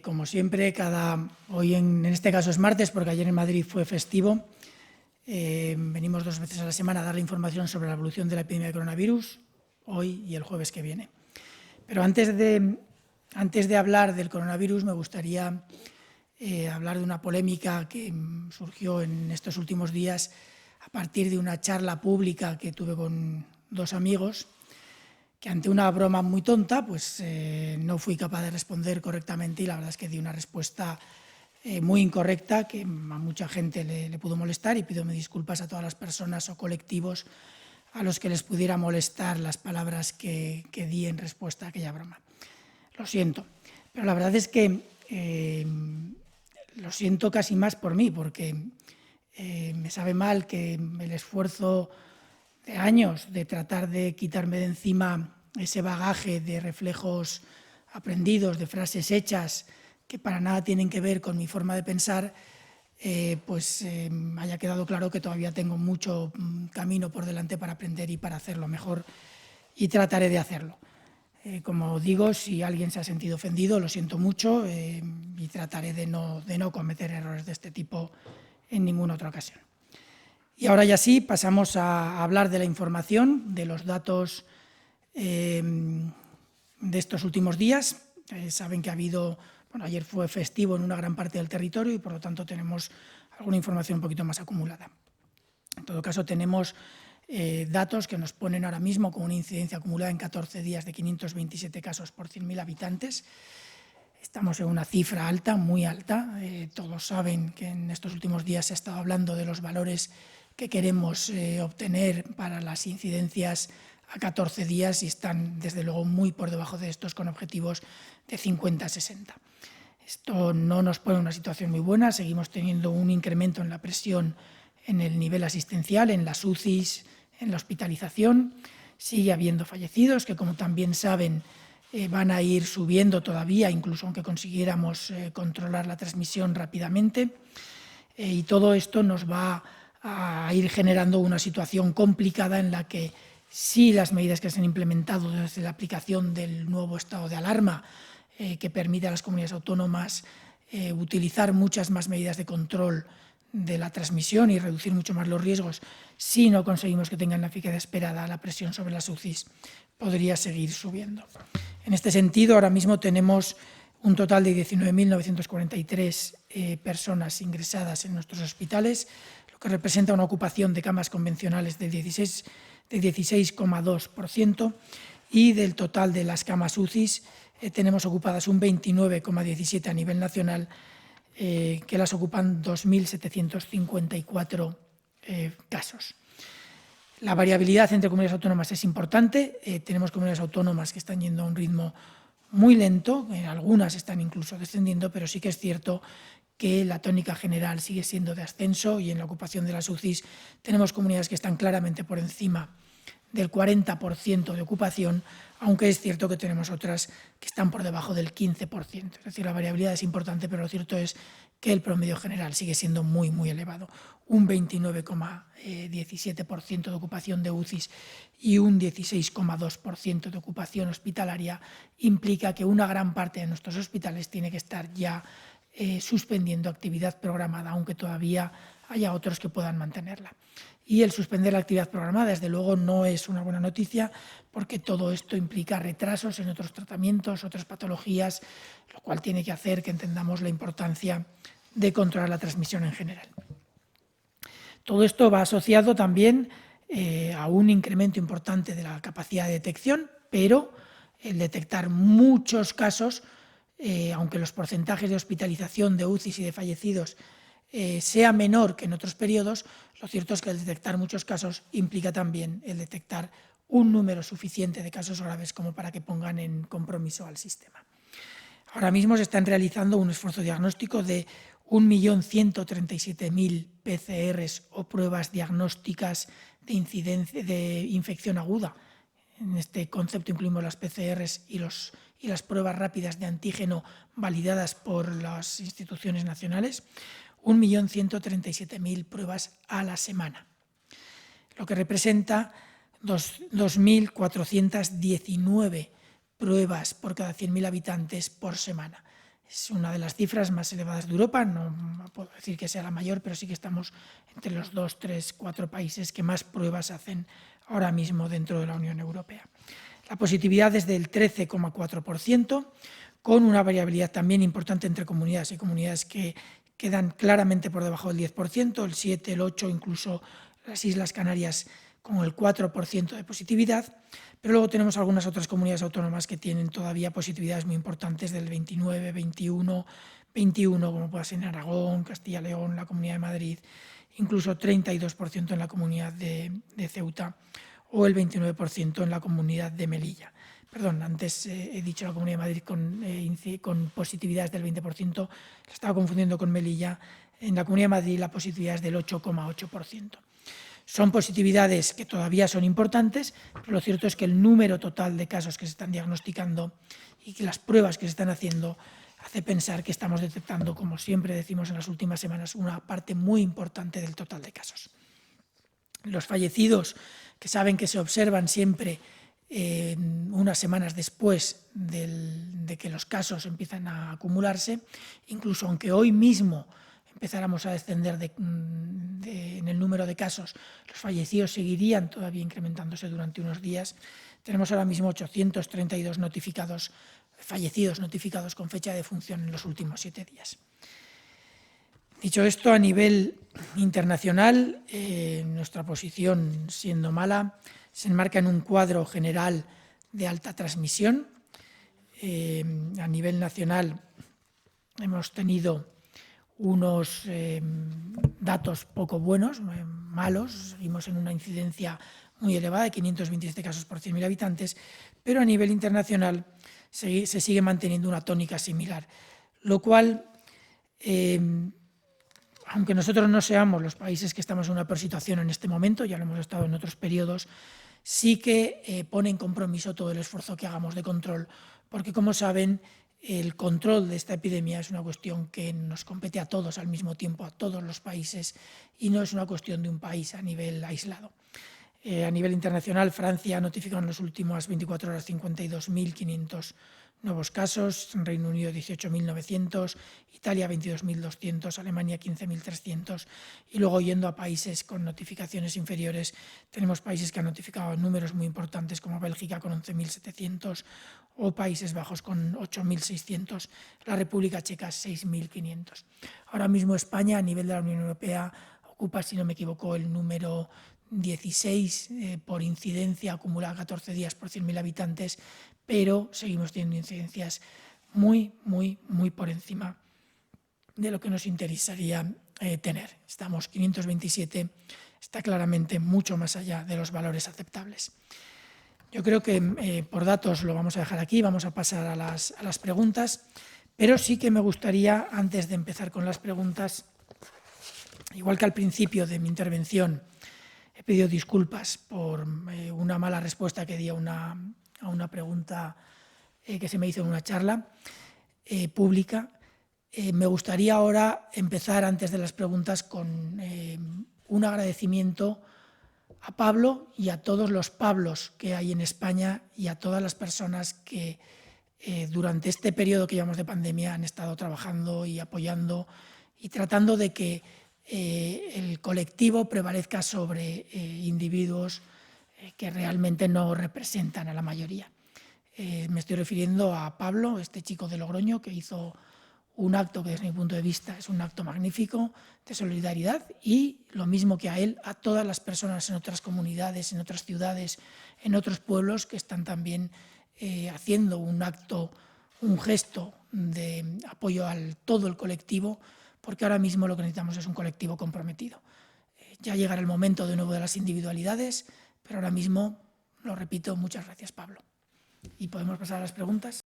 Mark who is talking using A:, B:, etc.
A: Como siempre, hoy en este caso es martes, porque ayer en Madrid fue festivo. Venimos 2 veces a la semana a dar la información sobre la evolución de la epidemia de coronavirus, hoy y el jueves que viene. Pero antes de hablar del coronavirus, me gustaría hablar de una polémica que surgió en estos últimos días a partir de una charla pública que tuve con 2 amigos, que ante una broma muy tonta, pues no fui capaz de responder correctamente, y la verdad es que di una respuesta muy incorrecta que a mucha gente le pudo molestar, y pido disculpas a todas las personas o colectivos a los que les pudiera molestar las palabras que di en respuesta a aquella broma. Lo siento, pero la verdad es que lo siento casi más por mí, porque me sabe mal que el esfuerzo de años de tratar de quitarme de encima ese bagaje de reflejos aprendidos, de frases hechas que para nada tienen que ver con mi forma de pensar, haya quedado claro que todavía tengo mucho camino por delante para aprender y para hacerlo mejor, y trataré de hacerlo. Como digo, si alguien se ha sentido ofendido, lo siento mucho, y trataré de no cometer errores de este tipo en ninguna otra ocasión. Y ahora ya sí, pasamos a hablar de la información, de los datos de estos últimos días. Saben que ayer fue festivo en una gran parte del territorio y por lo tanto tenemos alguna información un poquito más acumulada. En todo caso, tenemos datos que nos ponen ahora mismo con una incidencia acumulada en 14 días de 527 casos por 100.000 habitantes. Estamos en una cifra alta, muy alta. Todos saben que en estos últimos días se ha estado hablando de los valores que queremos obtener para las incidencias a 14 días y están desde luego muy por debajo de estos, con objetivos de 50-60. Esto no nos pone en una situación muy buena. Seguimos teniendo un incremento en la presión en el nivel asistencial, en las UCIs, en la hospitalización. Sigue habiendo fallecidos que, como también saben, van a ir subiendo todavía, incluso aunque consiguiéramos controlar la transmisión rápidamente. Y todo esto nos va a ir generando una situación complicada en la que, si las medidas que se han implementado desde la aplicación del nuevo estado de alarma, que permite a las comunidades autónomas utilizar muchas más medidas de control de la transmisión y reducir mucho más los riesgos, si no conseguimos que tengan la eficacia esperada, la presión sobre las UCIs podría seguir subiendo. En este sentido, ahora mismo tenemos un total de 19.943 personas ingresadas en nuestros hospitales, lo que representa una ocupación de camas convencionales de 16,2%, y del total de las camas UCIs tenemos ocupadas un 29,17% a nivel nacional, que las ocupan 2.754 casos. La variabilidad entre comunidades autónomas es importante. Tenemos comunidades autónomas que están yendo a un ritmo muy lento, algunas están incluso descendiendo, pero sí que es cierto que la tónica general sigue siendo de ascenso, y en la ocupación de las UCIs tenemos comunidades que están claramente por encima del 40% de ocupación, aunque es cierto que tenemos otras que están por debajo del 15%. Es decir, la variabilidad es importante, pero lo cierto es que el promedio general sigue siendo muy, muy elevado. Un 29,17% de ocupación de UCIs y un 16,2% de ocupación hospitalaria implica que una gran parte de nuestros hospitales tiene que estar ya suspendiendo actividad programada, aunque todavía haya otros que puedan mantenerla. Y el suspender la actividad programada, desde luego, no es una buena noticia, porque todo esto implica retrasos en otros tratamientos, otras patologías, lo cual tiene que hacer que entendamos la importancia de controlar la transmisión en general. Todo esto va asociado también a un incremento importante de la capacidad de detección, pero el detectar muchos casos, aunque los porcentajes de hospitalización, de UCIs y de fallecidos sea menor que en otros periodos, lo cierto es que el detectar muchos casos implica también el detectar un número suficiente de casos graves como para que pongan en compromiso al sistema. Ahora mismo se están realizando un esfuerzo diagnóstico de 1.137.000 PCRs o pruebas diagnósticas de infección aguda. En este concepto incluimos las PCRs y las pruebas rápidas de antígeno validadas por las instituciones nacionales. 1.137.000 pruebas a la semana, lo que representa 2.419 pruebas por cada 100.000 habitantes por semana. Es una de las cifras más elevadas de Europa, no puedo decir que sea la mayor, pero sí que estamos entre los 2, 3, 4 países que más pruebas hacen ahora mismo dentro de la Unión Europea. La positividad es del 13,4%, con una variabilidad también importante entre comunidades. Hay comunidades que quedan claramente por debajo del 10%, el 7, el 8, incluso las Islas Canarias con el 4% de positividad, pero luego tenemos algunas otras comunidades autónomas que tienen todavía positividades muy importantes del 29, 21, 21, como puede ser en Aragón, Castilla y León, la Comunidad de Madrid, incluso 32% en la Comunidad de Ceuta o el 29% en la Comunidad de Melilla. Perdón, antes he dicho la Comunidad de Madrid con positividades del 20%, estaba confundiendo con Melilla. En la Comunidad de Madrid la positividad es del 8,8%. Son positividades que todavía son importantes, pero lo cierto es que el número total de casos que se están diagnosticando y que las pruebas que se están haciendo hace pensar que estamos detectando, como siempre decimos en las últimas semanas, una parte muy importante del total de casos. Los fallecidos, que saben que se observan siempre unas semanas después de que los casos empiezan a acumularse, incluso aunque hoy mismo empezáramos a descender en el número de casos, los fallecidos seguirían todavía incrementándose durante unos días. Tenemos ahora mismo 832 fallecidos notificados con fecha de defunción en los últimos 7 días. Dicho esto, a nivel internacional, nuestra posición, siendo mala, se enmarca en un cuadro general de alta transmisión. A nivel nacional hemos tenido unos datos poco buenos, malos. Seguimos en una incidencia muy elevada de 527 casos por 100.000 habitantes, pero a nivel internacional se sigue manteniendo una tónica similar, lo cual, aunque nosotros no seamos los países que estamos en una peor situación en este momento, ya lo hemos estado en otros periodos, sí que pone en compromiso todo el esfuerzo que hagamos de control, porque, como saben, el control de esta epidemia es una cuestión que nos compete a todos al mismo tiempo, a todos los países, y no es una cuestión de un país a nivel aislado. A nivel internacional, Francia ha notificado en las últimas 24 horas 52.500 nuevos casos, Reino Unido 18.900, Italia 22.200, Alemania 15.300, y luego yendo a países con notificaciones inferiores, tenemos países que han notificado números muy importantes como Bélgica con 11.700 o Países Bajos con 8.600, la República Checa 6.500. Ahora mismo España, a nivel de la Unión Europea, ocupa, si no me equivoco, el número 16 por incidencia acumulada 14 días por 100.000 habitantes, pero seguimos teniendo incidencias muy por encima de lo que nos interesaría tener. Estamos 527, está claramente mucho más allá de los valores aceptables. Yo creo que por datos lo vamos a dejar aquí, vamos a pasar a las preguntas, pero sí que me gustaría, antes de empezar con las preguntas, igual que al principio de mi intervención, he pedido disculpas por una mala respuesta que di a una pregunta que se me hizo en una charla pública. Me gustaría ahora empezar, antes de las preguntas, con un agradecimiento a Pablo y a todos los Pablos que hay en España y a todas las personas que durante este periodo que llevamos de pandemia han estado trabajando y apoyando y tratando de que el colectivo prevalezca sobre individuos que realmente no representan a la mayoría. Me estoy refiriendo a Pablo, este chico de Logroño, que hizo un acto que desde mi punto de vista es un acto magnífico de solidaridad, y lo mismo que a él, a todas las personas en otras comunidades, en otras ciudades, en otros pueblos que están también haciendo un acto, un gesto de apoyo a todo el colectivo, porque ahora mismo lo que necesitamos es un colectivo comprometido. Ya llegará el momento de nuevo de las individualidades, pero ahora mismo, lo repito, muchas gracias, Pablo. Y podemos pasar a las preguntas.